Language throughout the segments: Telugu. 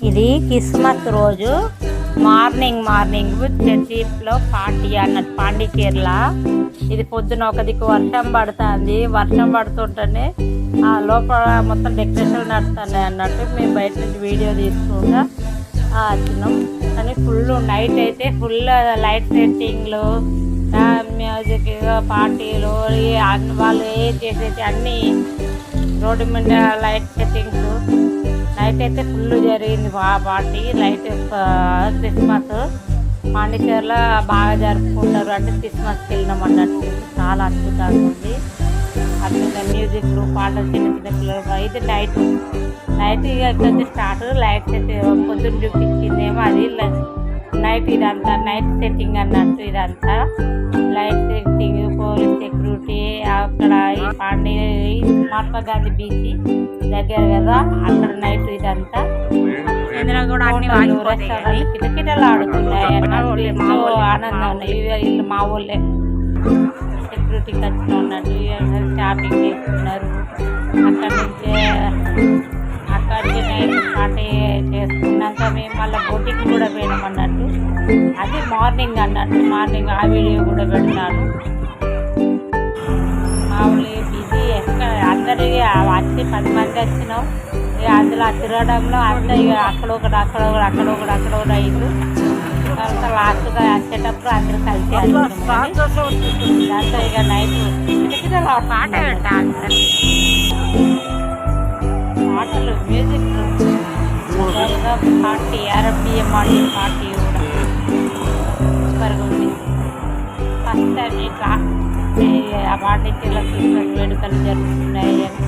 ఇది క్రిస్మస్ రోజు మార్నింగ్ చర్చిలో పార్టీ అన్నట్టు పాండిచేరిలో. ఇది పొద్దున ఒక దిక్కు వర్షం పడుతుంది. వర్షం పడుతుంటేనే ఆ లోపల మొత్తం డెకరేషన్ నడుస్తున్నాయి అన్నట్టు. మేము బయట నుంచి వీడియో తీసుకుంటా వచ్చినాం. కానీ ఫుల్ నైట్ అయితే ఫుల్ లైట్ సెట్టింగ్లు, మ్యూజిక్, పార్టీలు, వాళ్ళు ఏం చేసేసి అన్నీ రోడ్డు మీద లైట్ సెట్టింగ్స్. నైట్ అయితే ఫుల్ జరిగింది పార్టీ. లైట్ క్రిస్మస్ పాండిచేరిలో బాగా జరుపుకుంటారు. అంటే క్రిస్మస్కి వెళ్ళినాం అన్నట్టు. చాలా అద్భుతంగా ఉంది. అట్లా మ్యూజిక్లు, పాటలు, చిన్న చిన్న పిల్లలు. ఇది నైట్ ఇక ఇక్కడ స్టార్ట్. లైట్ సెట్ పొద్దున్న చూపించిందేమో అది నైట్. ఇదంతా నైట్ సెట్టింగ్ అన్నట్టు. ఇదంతా లైట్ సెట్టింగ్, పోలీస్ సెక్యూరిటీ. అక్కడ ఈ మహాత్మా గాంధీ బీచ్ దగ్గర కదా, అక్కడ నైట్ ఇదంతా కిటకిటలు ఆడుతున్నాయి అన్నట్టు. ఎంతో ఆనందం. వీళ్ళు మా ఊళ్ళే సెక్యూరిటీకి వచ్చిన ఉన్నట్టు షాపింగ్ చేస్తున్నారు. అక్కడికి నైట్ పార్టీ చేసుకున్నాక మేము మళ్ళీ బోటింగ్ కూడా పోయినాం అన్నట్టు. అది మార్నింగ్ అన్నట్టు. మార్నింగ్ ఆ వీడియో కూడా పెడతాను. మామూలు బిజీ ఎక్కడ అందరి వచ్చి 10 మంది వచ్చినాం. ఇక అందులో తిరగడంలో అందరూ ఇక అక్కడొకటి అయింది. తర్వాత లాస్ట్గా వచ్చేటప్పుడు అందరూ కలిసి దాంతో ఇక నైట్ పాటలు, మ్యూజిక్, పార్టీ, ఆర్ఎంబిఎం పార్టీ కూడా సూపర్గా ఉంది. ఫస్ట్ టైం ఇట్లా పాండిచేరిలో క్రిస్మస్ వేడుకలు జరుగుతున్నాయి అని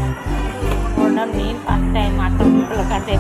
చూడడం. నేను ఫస్ట్ టైం అక్కడ కంటే